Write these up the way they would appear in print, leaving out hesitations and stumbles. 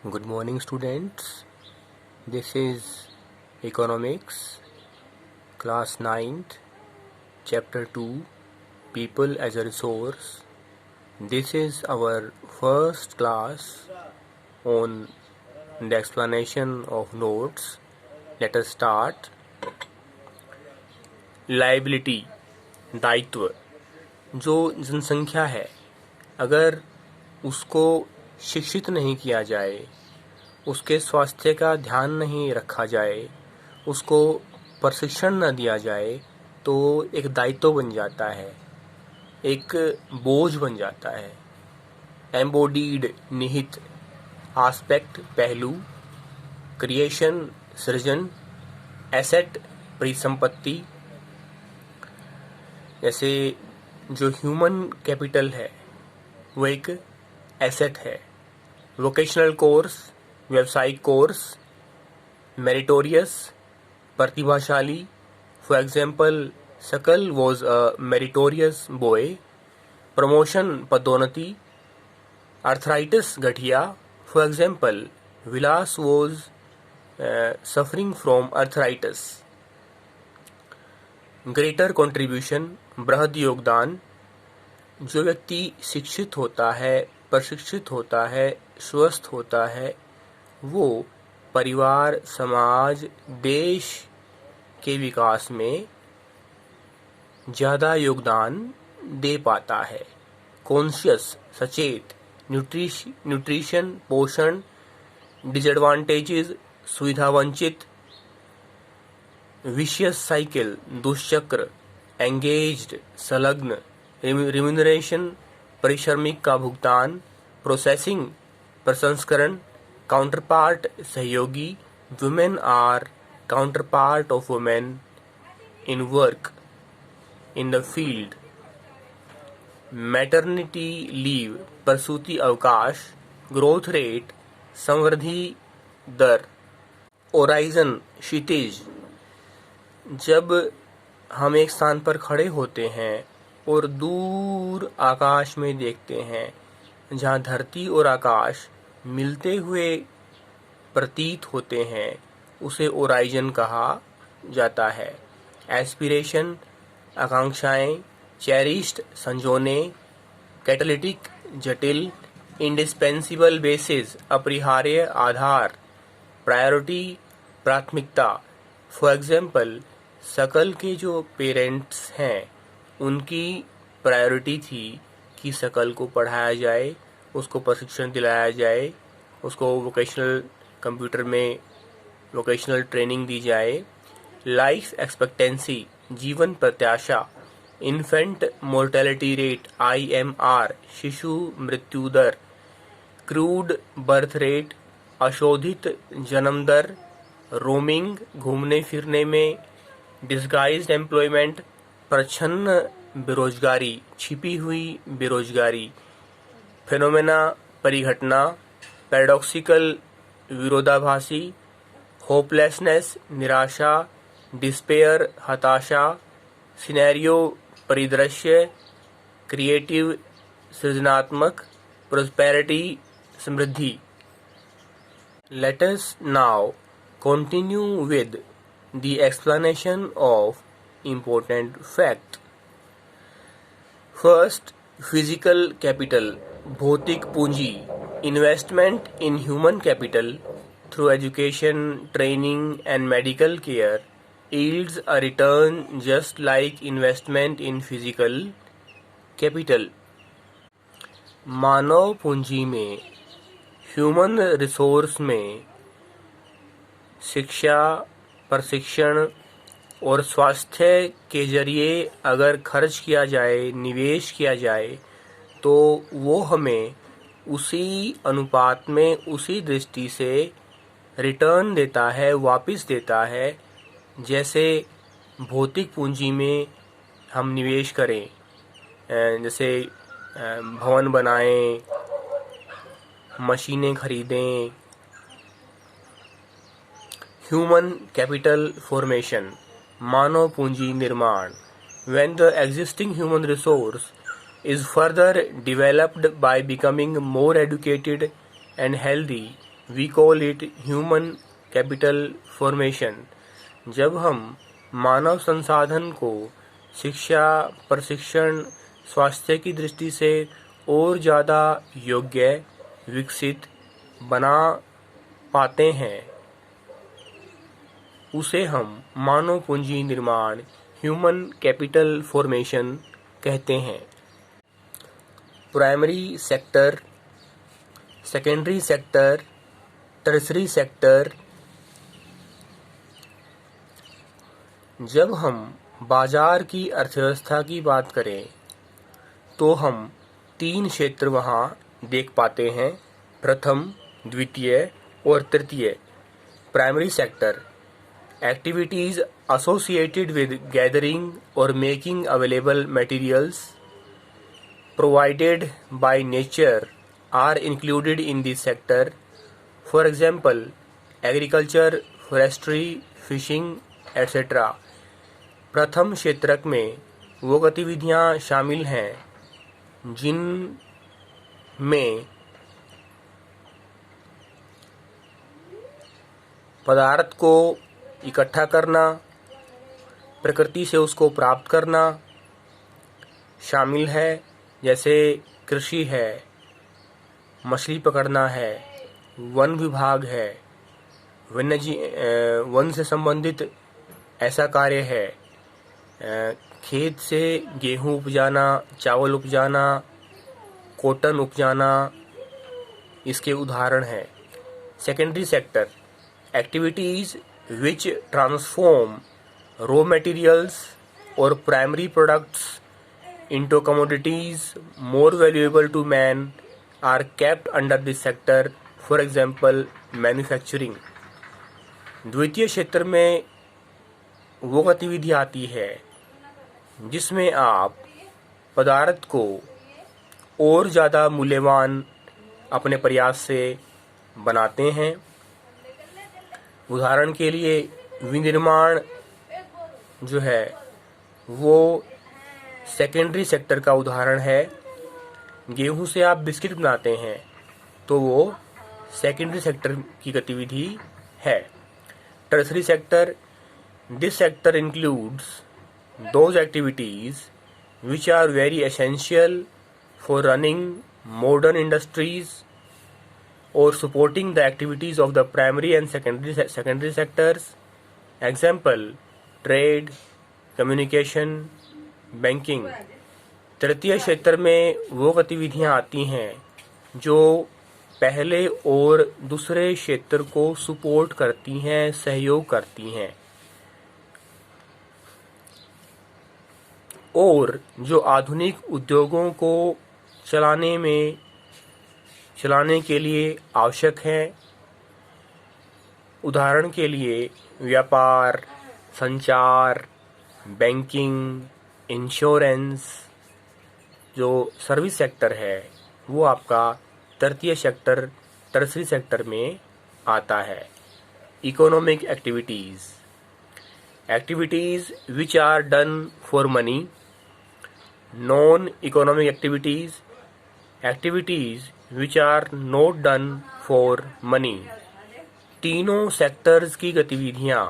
Good morning, students. This is Economics, Class 9th, Chapter 2, People as a Resource. This is our first class on the explanation of notes. Let us start. Liability, दायित्व. जो जनसंख्या है, अगर उसको शिक्षित नहीं किया जाए, उसके स्वास्थ्य का ध्यान नहीं रखा जाए, उसको प्रशिक्षण न दिया जाए, तो एक दायित्व बन जाता है, एक बोझ बन जाता है. एम्बोडीड, निहित. आस्पेक्ट, पहलू. क्रिएशन, सृजन. एसेट, परिसंपत्ति. जैसे जो ह्यूमन कैपिटल है वो एक एसेट है. वोकेशनल कोर्स, व्यावसायिक कोर्स. मेरिटोरियस, प्रतिभाशाली. फॉर एग्जाम्पल, सकल was a meritorious boy. Promotion, पदोन्नति. आर्थराइटिस, गठिया. For example, Vilas was suffering from arthritis. Greater contribution, बृहद योगदान. जो व्यक्ति शिक्षित होता है, प्रशिक्षित होता है, स्वस्थ होता है, वो परिवार, समाज, देश के विकास में ज़्यादा योगदान दे पाता है. कॉन्शियस, सचेत. न्यूट्रिशन, पोषण. डिसएडवांटेजेस, सुविधा वंचित. विशियस साइकिल, दुष्चक्र. एंगेज्ड, संलग्न. रिम्यूनरेशन, परिश्रमिक का भुगतान. प्रोसेसिंग, प्रसंस्करण. काउंटरपार्ट, सहयोगी. Women are counterpart of women in work in the field. Maternity leave, प्रसूति अवकाश. ग्रोथ रेट, संवृद्धि दर. ओराइजन, क्षितिज. जब हम एक स्थान पर खड़े होते हैं और दूर आकाश में देखते हैं, जहाँ धरती और आकाश मिलते हुए प्रतीत होते हैं, उसे ओराइजन कहा जाता है. एस्पिरेशन, आकांक्षाएं. चेरिश्ड, संजोने. कैटालिटिक, जटिल. इंडिस्पेंसिबल बेसिस, अपरिहार्य आधार. प्रायोरिटी, प्राथमिकता. फॉर एग्जाम्पल, सकल के जो पेरेंट्स हैं उनकी प्रायोरिटी थी कि सकल को पढ़ाया जाए, उसको प्रशिक्षण दिलाया जाए, उसको वोकेशनल कंप्यूटर में वोकेशनल ट्रेनिंग दी जाए. लाइफ एक्सपेक्टेंसी, जीवन प्रत्याशा. इन्फेंट मोर्टेलिटी रेट, IMR, शिशु मृत्यु दर. क्रूड बर्थ रेट, अशोधित जन्म दर. रोमिंग, घूमने फिरने में. डिस्गाइज्ड एम्प्लॉयमेंट, प्रच्छन्न बेरोजगारी, छिपी हुई बेरोजगारी. फेनोमेना, परिघटना. पैराडॉक्सिकल, विरोधाभासी. होपलेसनेस, निराशा. डिस्पेयर, हताशा. सिनेरियो, परिदृश्य. क्रिएटिव, सृजनात्मक. Prosperity, Samriddhi. Let us now continue with the explanation of important fact. First, physical capital, भौतिक पूंजी. Investment in human capital through education, training and medical care yields a return just like investment in physical capital. मानव पूंजी में, human resource में शिक्षा, प्रशिक्षण और स्वास्थ्य के जरिए अगर खर्च किया जाए, निवेश किया जाए, तो वो हमें उसी अनुपात में, उसी दृष्टि से रिटर्न देता है, वापस देता है, जैसे भौतिक पूंजी में हम निवेश करें. जैसे भवन बनाएं, मशीनें खरीदें. ह्यूमन कैपिटल फॉर्मेशन, मानव पूंजी निर्माण. When the existing human resource is further developed by becoming more educated and healthy, we call it human capital formation. जब हम मानव संसाधन को शिक्षा, प्रशिक्षण, स्वास्थ्य की दृष्टि से और ज़्यादा योग्य, विकसित बना पाते हैं, उसे हम मानव पूंजी निर्माण, ह्यूमन कैपिटल फॉर्मेशन कहते हैं। Primary sector, secondary sector, tertiary sector. जब हम बाजार की अर्थव्यवस्था की बात करें तो हम 3 क्षेत्र वहाँ देख पाते हैं, प्रथम, द्वितीय और तृतीय। Primary sector, activities associated with gathering or making available materials provided by nature are included in this sector. For example, agriculture, forestry, fishing, etc. प्रथम क्षेत्रक में वो गतिविधियां शामिल हैं जिनमें पदार्थ को इकट्ठा करना, प्रकृति से उसको प्राप्त करना शामिल है, जैसे कृषि है, मछली पकड़ना है, वन विभाग है, वन से संबंधित ऐसा कार्य है, खेत से गेहूं उपजाना, चावल उपजाना, कॉटन उपजाना, इसके उदाहरण हैं। Secondary sector, activities which transform raw materials or primary products into commodities more valuable to man are kept under this sector. For example, manufacturing. द्वितीय क्षेत्र में वो गतिविधि आती है जिसमें आप पदार्थ को और ज़्यादा मूल्यवान अपने प्रयास से बनाते हैं। उदाहरण के लिए विनिर्माण जो है वो सेकेंडरी सेक्टर का उदाहरण है। गेहूं से आप बिस्किट बनाते हैं तो वो सेकेंडरी सेक्टर की गतिविधि है। Tertiary sector, this sector includes those activities which are very essential for running modern industries or supporting the activities of the primary and secondary sectors. Example, trade, communication, banking. तृतीय क्षेत्र में वो गतिविधियां आती हैं जो पहले और दूसरे क्षेत्र को सपोर्ट करती हैं, सहयोग करती हैं और जो आधुनिक उद्योगों को चलाने के लिए आवश्यक हैं। उदाहरण के लिए व्यापार, संचार, बैंकिंग, इंश्योरेंस, जो सर्विस सेक्टर है वो आपका तृतीय सेक्टर, टर्सरी सेक्टर में आता है। Economic activities, activities which are done for money. Non economic activities, activities which are not done for money. तीनों सेक्टर्स की गतिविधियां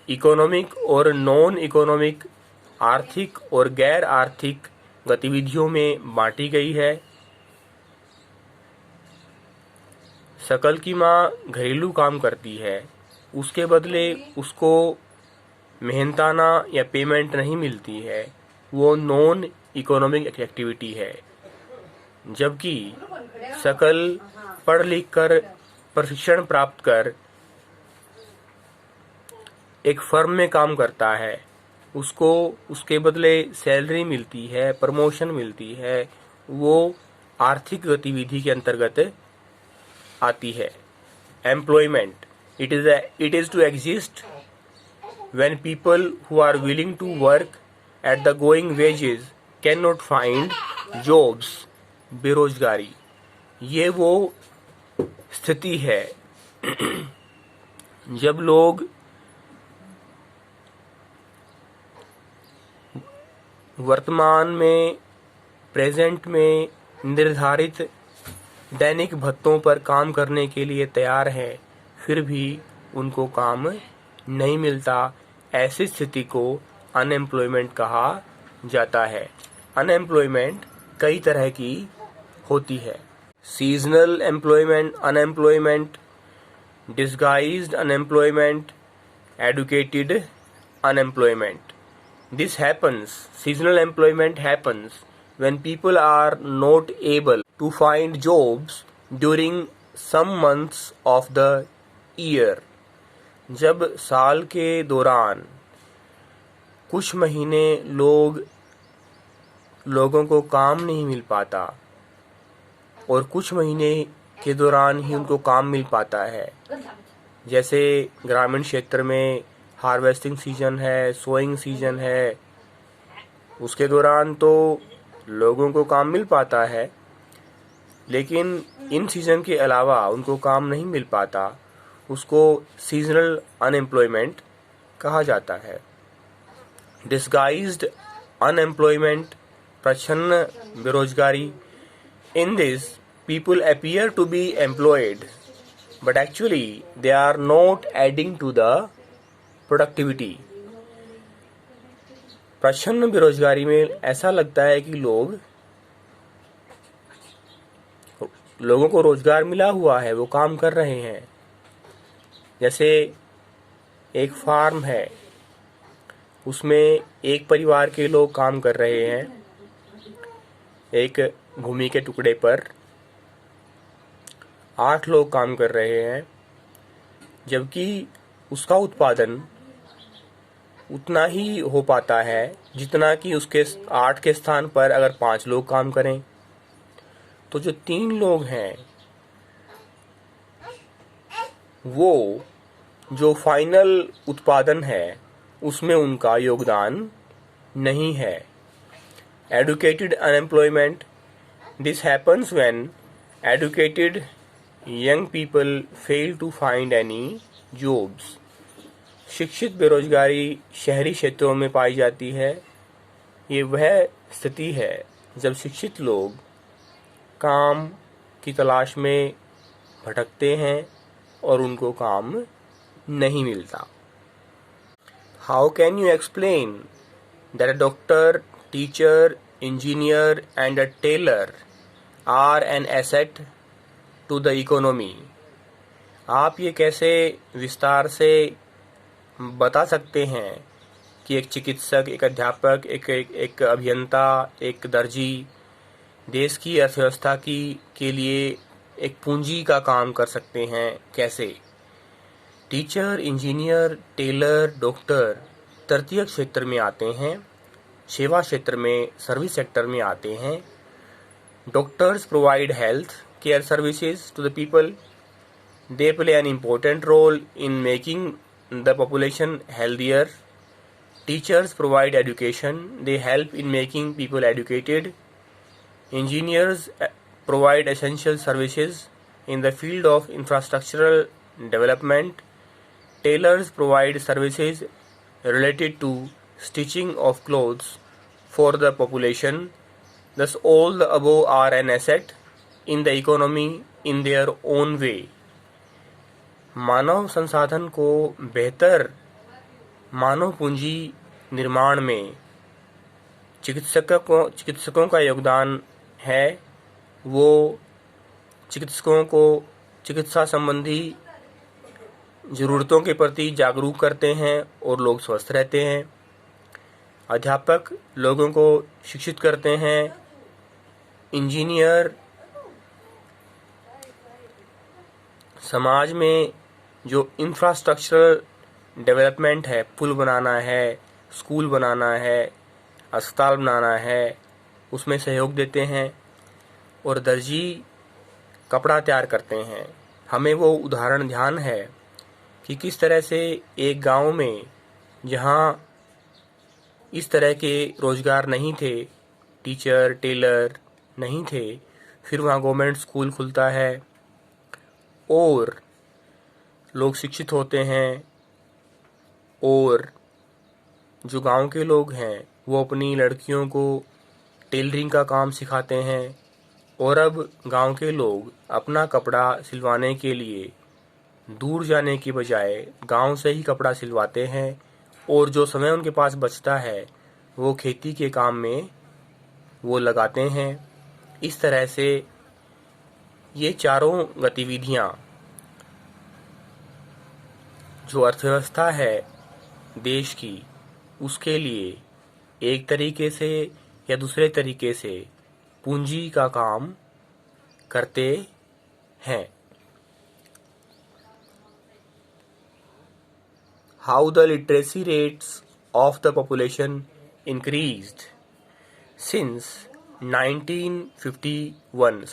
इकोनॉमिक और नॉन इकोनॉमिक, आर्थिक और गैर आर्थिक गतिविधियों में बांटी गई है। शकल की माँ घरेलू काम करती है, उसके बदले उसको मेहनताना या पेमेंट नहीं मिलती है, वो नॉन इकोनॉमिक एक्टिविटी है। जबकि शकल पढ़ लिख कर, प्रशिक्षण प्राप्त कर एक फर्म में काम करता है, उसको उसके बदले सैलरी मिलती है, प्रमोशन मिलती है, वो आर्थिक गतिविधि के अंतर्गत आती है। Employment, it is to exist when people who are willing to work at the going wages can not find jobs. बेरोजगारी, ये वो स्थिति है जब लोग वर्तमान में, प्रेजेंट में निर्धारित दैनिक भत्तों पर काम करने के लिए तैयार हैं, फिर भी उनको काम नहीं मिलता। ऐसी स्थिति को अनएम्प्लॉयमेंट कहा जाता है। अनएम्प्लॉयमेंट कई तरह की होती है। Seasonal employment unemployment, disguised unemployment, educated unemployment. This happens, seasonal employment happens when people are not able to find jobs during some months of the year. जब साल के दौरान कुछ महीने लोगों को काम नहीं मिल पाता और कुछ महीने के दौरान ही उनको काम मिल पाता है। जैसे ग्रामीण क्षेत्र में हार्वेस्टिंग सीजन है, सोइंग सीजन है, उसके दौरान तो लोगों को काम मिल पाता है, लेकिन इन सीजन के अलावा उनको काम नहीं मिल पाता। उसको सीजनल अनएम्प्लॉयमेंट कहा जाता है। डिसगाइज्ड अनएम्प्लॉयमेंट, प्रच्छन्न बेरोजगारी। In this people appear to be employed but actually they are not adding to the productivity. प्रच्छन्न बेरोजगारी में ऐसा लगता है कि लोगों को रोजगार मिला हुआ है, वो काम कर रहे हैं। जैसे एक फार्म है, उसमें एक परिवार के लोग काम कर रहे हैं एक भूमि के टुकड़े पर, 8 लोग काम कर रहे हैं, जबकि उसका उत्पादन उतना ही हो पाता है जितना कि उसके 8 के स्थान पर अगर 5 लोग काम करें। तो जो 3 लोग हैं वो जो फाइनल उत्पादन है उसमें उनका योगदान नहीं है। Educated unemployment, this happens when educated young people fail to find any jobs. शिक्षित बेरोजगारी शहरी क्षेत्रों में पाई जाती है। ये वह स्थिति है जब शिक्षित लोग काम की तलाश में भटकते हैं और उनको काम नहीं मिलता। How can you explain that a doctor, teacher, engineer and a tailor are an asset to the economy? आप ये कैसे विस्तार से बता सकते हैं कि एक चिकित्सक, एक अध्यापक, एक अभियंता, एक दर्जी देश की अर्थव्यवस्था के लिए एक पूंजी का काम कर सकते हैं? कैसे? टीचर, इंजीनियर, टेलर, डॉक्टर तृतीय क्षेत्र में आते हैं, सेवा क्षेत्र में, सर्विस सेक्टर में आते हैं। Doctors provide health care services to the people. They play an important role in making the population healthier. Teachers provide education. They help in making people educated. Engineers provide essential services in the field of infrastructural development. Tailors provide services related to stitching of clothes for the population. Thus all the above are an asset in the economy in their own way. मानव संसाधन को बेहतर मानव पूंजी निर्माण में चिकित्सकों का योगदान है। वो चिकित्सकों को चिकित्सा संबंधी ज़रूरतों के प्रति जागरूक करते हैं और लोग स्वस्थ रहते हैं। अध्यापक लोगों को शिक्षित करते हैं। इंजीनियर समाज में जो इंफ्रास्ट्रक्चरल डेवलपमेंट है, पुल बनाना है, स्कूल बनाना है, अस्पताल बनाना है, उसमें सहयोग देते हैं। और दर्जी कपड़ा तैयार करते हैं। हमें वो उदाहरण ध्यान है कि किस तरह से एक गांव में जहां इस तरह के रोजगार नहीं थे, टीचर, टेलर नहीं थे, फिर वहाँ गवर्नमेंट स्कूल खुलता है और लोग शिक्षित होते हैं। और जो गांव के लोग हैं वो अपनी लड़कियों को टेलरिंग का काम सिखाते हैं और अब गांव के लोग अपना कपड़ा सिलवाने के लिए दूर जाने की बजाय गांव से ही कपड़ा सिलवाते हैं और जो समय उनके पास बचता है वो खेती के काम में वो लगाते हैं। इस तरह से ये चारों गतिविधियां जो अर्थव्यवस्था है देश की, उसके लिए एक तरीके से या दूसरे तरीके से पूंजी का काम करते हैं। How the literacy rates of the population increased since 1951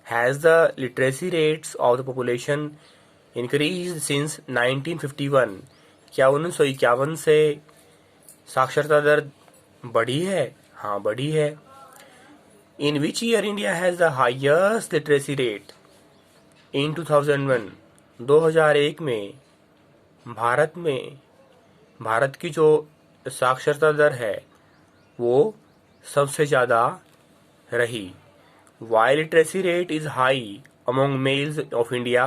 has the literacy rates of the population increased since 1951? क्या 1951 से साक्षरता दर बढ़ी है? हाँ, बढ़ी है। In which year India has the highest literacy rate? In 2001, 2001 में भारत की जो साक्षरता दर है वो सबसे ज़्यादा रही। Why literacy rate is high among males of India?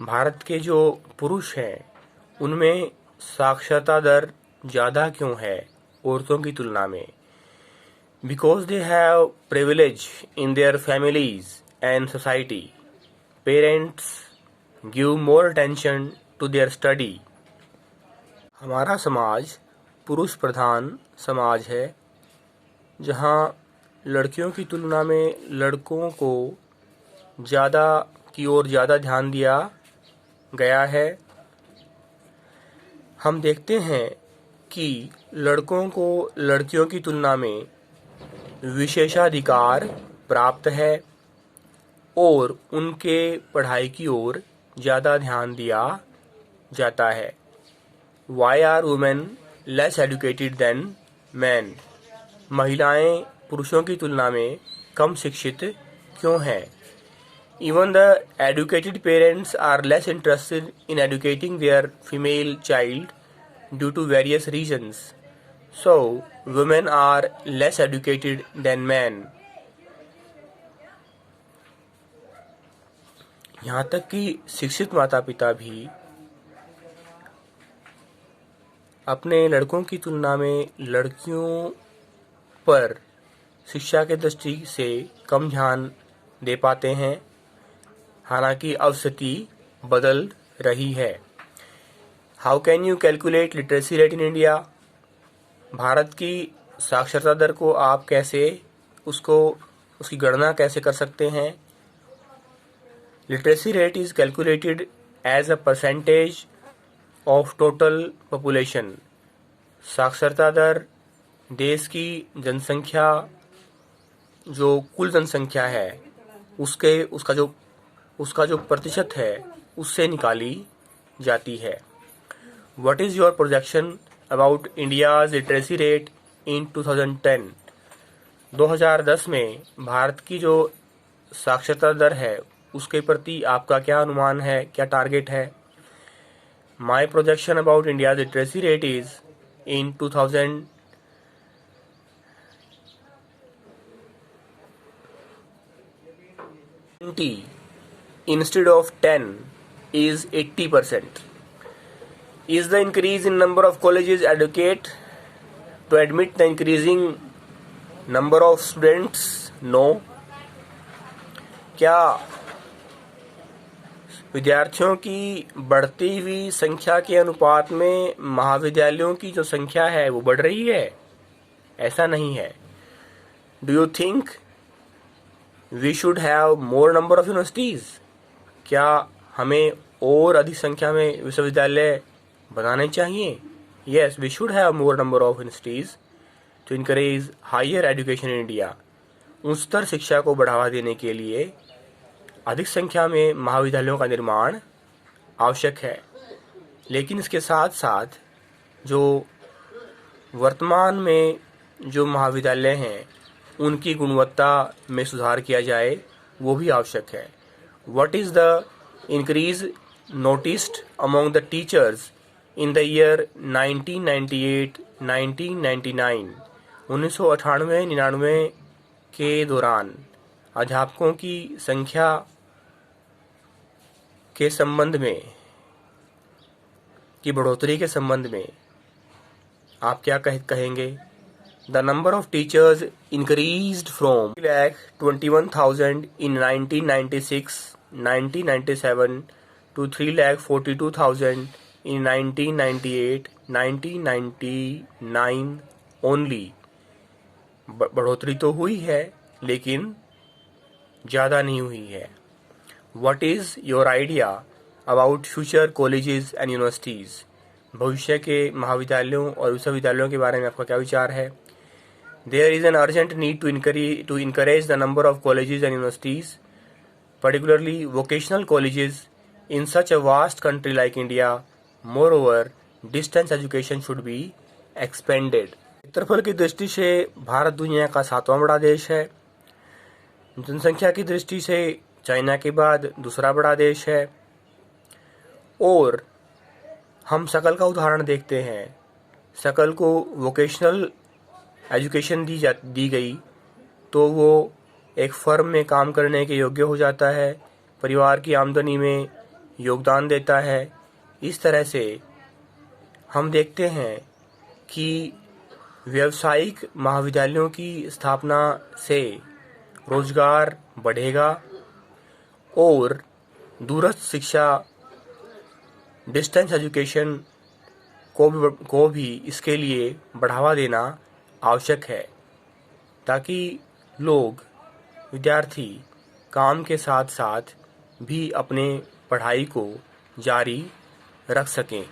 Bharat के जो पुरुष हैं उनमें साक्षरता दर ज़्यादा क्यों है औरतों की तुलना में? Because they have privilege in their families and society. Parents give more attention to their study. हमारा समाज पुरुष प्रधान समाज है जहाँ लड़कियों की तुलना में लड़कों को ज़्यादा की ओर ज़्यादा ध्यान दिया गया है। हम देखते हैं कि लड़कों को लड़कियों की तुलना में विशेषाधिकार प्राप्त है और उनके पढ़ाई की ओर ज़्यादा ध्यान दिया जाता है। Why are women less educated than men? महिलाएं पुरुषों की तुलना में कम शिक्षित क्यों हैं? Even the educated parents are less interested in educating their female child due to various reasons. So, women are less educated than men. यहाँ तक कि शिक्षित माता पिता भी अपने लड़कों की तुलना में लड़कियों पर शिक्षा के दृष्टि से कम ध्यान दे पाते हैं। हालांकि अब स्थिति बदल रही है। How can you calculate literacy rate in India? Bharat की साक्षरता दर को आप कैसे उसकी गणना कैसे कर सकते हैं? Literacy rate is calculated as a percentage of total population. साक्षरता दर देश की जनसंख्या जो कुल जनसंख्या है उसका जो प्रतिशत है उससे निकाली जाती है। What is your projection about India's literacy rate in 2010? 2010 में भारत की जो साक्षरता दर है उसके प्रति आपका क्या अनुमान है, क्या टारगेट है? My projection about India's literacy rate is in 2020 instead of 10 is 80%. Is the increase in number of colleges adequate to admit the increasing number of students? No. क्या विद्यार्थियों की बढ़ती हुई संख्या के अनुपात में महाविद्यालयों की जो संख्या है वो बढ़ रही है? ऐसा नहीं है। Do you think we should have more number of universities? क्या हमें और अधिक संख्या में विश्वविद्यालय बनाने चाहिए? Yes, we should have more number of universities to encourage higher education in India. उच्चतर शिक्षा को बढ़ावा देने के लिए अधिक संख्या में महाविद्यालयों का निर्माण आवश्यक है। लेकिन इसके साथ साथ जो वर्तमान में जो महाविद्यालय हैं उनकी गुणवत्ता में सुधार किया जाए वो भी आवश्यक है। What is the increase noticed among the teachers in the year 1998-1999? 1998-99 के दौरान अध्यापकों की संख्या के संबंध में की बढ़ोतरी के संबंध में आप क्या कहेंगे? The number of teachers increased from 3,21,000 in 1996-1997 to 3,42,000 in 1998-1999 only. बढ़ोतरी तो हुई है लेकिन ज़्यादा नहीं हुई है। What is your idea about future colleges and universities? भविष्य के महाविद्यालयों और विश्वविद्यालयों के बारे में आपका क्या विचार है? There is an urgent need to encourage the number of colleges and universities, particularly vocational colleges, in such a vast country like India. Moreover, distance education should be expanded. क्षेत्रफल की दृष्टि से भारत दुनिया का 7वां बड़ा देश है। जनसंख्या की दृष्टि से चाइना के बाद दूसरा बड़ा देश है। और हम शकल का उदाहरण देखते हैं। शकल को वोकेशनल एजुकेशन दी गई तो वो एक फर्म में काम करने के योग्य हो जाता है, परिवार की आमदनी में योगदान देता है। इस तरह से हम देखते हैं कि व्यावसायिक महाविद्यालयों की स्थापना से रोजगार बढ़ेगा और दूरस्थ शिक्षा डिस्टेंस एजुकेशन को भी इसके लिए बढ़ावा देना आवश्यक है ताकि लोग विद्यार्थी काम के साथ साथ भी अपने पढ़ाई को जारी रख सकें।